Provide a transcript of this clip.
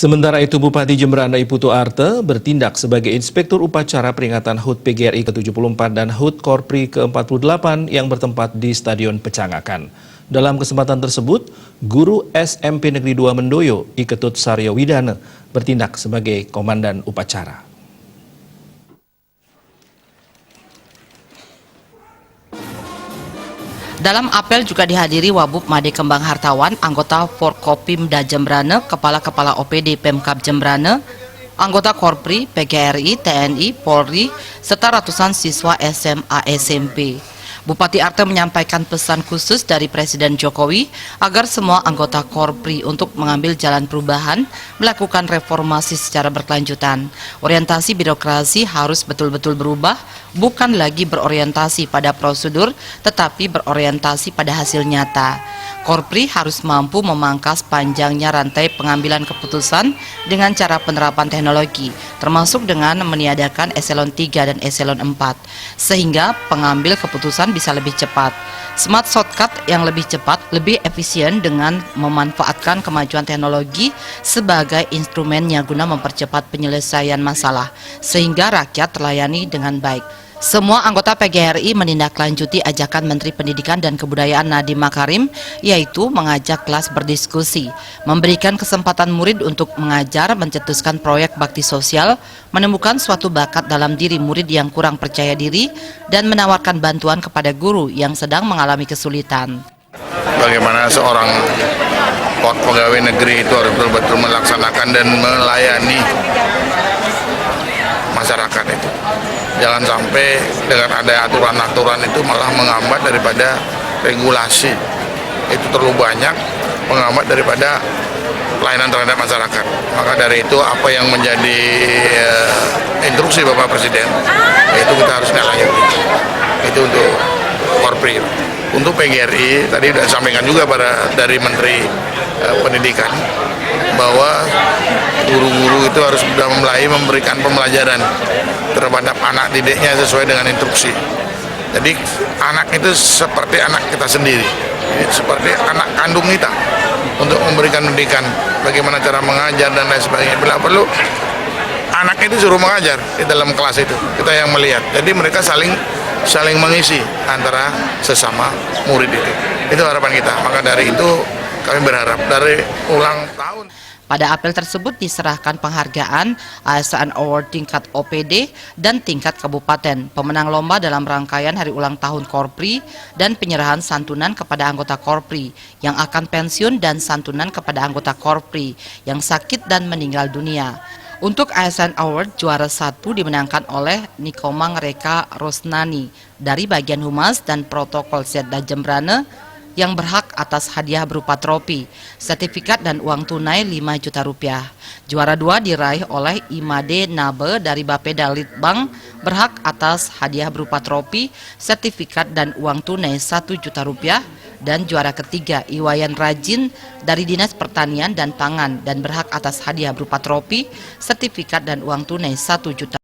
Sementara itu, Bupati Jemberana Iputu Arte bertindak sebagai Inspektur Upacara peringatan HUT PGRI ke-74 dan HUT Korpri ke-48 yang bertempat di Stadion Pecangakan. Dalam kesempatan tersebut, Guru SMP Negeri 2 Mendoyo, Iketut Saryo Widana, bertindak sebagai Komandan Upacara. Dalam apel juga dihadiri Wabub Made Kembang Hartawan, anggota Forkopimda Jemberana, Kepala-Kepala OPD Pemkab Jemberana, anggota Korpri, PGRI, TNI, Polri, serta ratusan siswa SMA SMP. Bupati Arte menyampaikan pesan khusus dari Presiden Jokowi agar semua anggota Korpri untuk mengambil jalan perubahan, melakukan reformasi secara berkelanjutan. Orientasi birokrasi harus betul-betul berubah, bukan lagi berorientasi pada prosedur, tetapi berorientasi pada hasil nyata. Korpri harus mampu memangkas panjangnya rantai pengambilan keputusan dengan cara penerapan teknologi, termasuk dengan meniadakan eselon 3 dan eselon 4, sehingga pengambil keputusan bisa lebih cepat. Smart shortcut yang lebih cepat, lebih efisien dengan memanfaatkan kemajuan teknologi sebagai instrumennya guna mempercepat penyelesaian masalah, sehingga rakyat terlayani dengan baik. Semua anggota PGRI menindaklanjuti ajakan Menteri Pendidikan dan Kebudayaan Nadiem Makarim, yaitu mengajak kelas berdiskusi, memberikan kesempatan murid untuk mengajar, mencetuskan proyek bakti sosial, menemukan suatu bakat dalam diri murid yang kurang percaya diri, dan menawarkan bantuan kepada guru yang sedang mengalami kesulitan. Bagaimana seorang pegawai negeri itu harus betul-betul melaksanakan dan melayani masyarakat itu. Jangan sampai dengan ada aturan-aturan itu malah menghambat daripada regulasi. Itu terlalu banyak menghambat daripada pelayanan terhadap masyarakat. Maka dari itu apa yang menjadi instruksi Bapak Presiden, itu kita harus lanjuti. Itu untuk Korpri. Untuk PGRI tadi sudah disampaikan juga dari Menteri Pendidikan bahwa guru-guru itu harus sudah mulai memberikan pembelajaran terhadap anak didiknya sesuai dengan instruksi. Jadi anak itu seperti anak kita sendiri, seperti anak kandung kita, untuk memberikan pendidikan, bagaimana cara mengajar dan lain sebagainya. Bila perlu anak itu suruh mengajar di dalam kelas itu, kita yang melihat. Jadi mereka saling mengisi antara sesama murid itu. Itu harapan kita. Maka dari itu kami berharap dari ulang tahun. Pada apel tersebut diserahkan penghargaan ASN Award tingkat OPD dan tingkat kabupaten, pemenang lomba dalam rangkaian hari ulang tahun Korpri, dan penyerahan santunan kepada anggota Korpri yang akan pensiun dan santunan kepada anggota Korpri yang sakit dan meninggal dunia. Untuk ASN Award, juara 1 dimenangkan oleh Nikomang Reka Rosnani dari bagian Humas dan Protokol Setda Jemberana, yang berhak atas hadiah berupa trofi, sertifikat dan uang tunai 5 juta rupiah. Juara 2 diraih oleh Imade Nabe dari Bapeda Litbang, berhak atas hadiah berupa trofi, sertifikat dan uang tunai 1 juta rupiah. Dan juara ketiga Iwayan Rajin dari Dinas Pertanian dan Pangan dan berhak atas hadiah berupa trofi, sertifikat dan uang tunai 1 juta.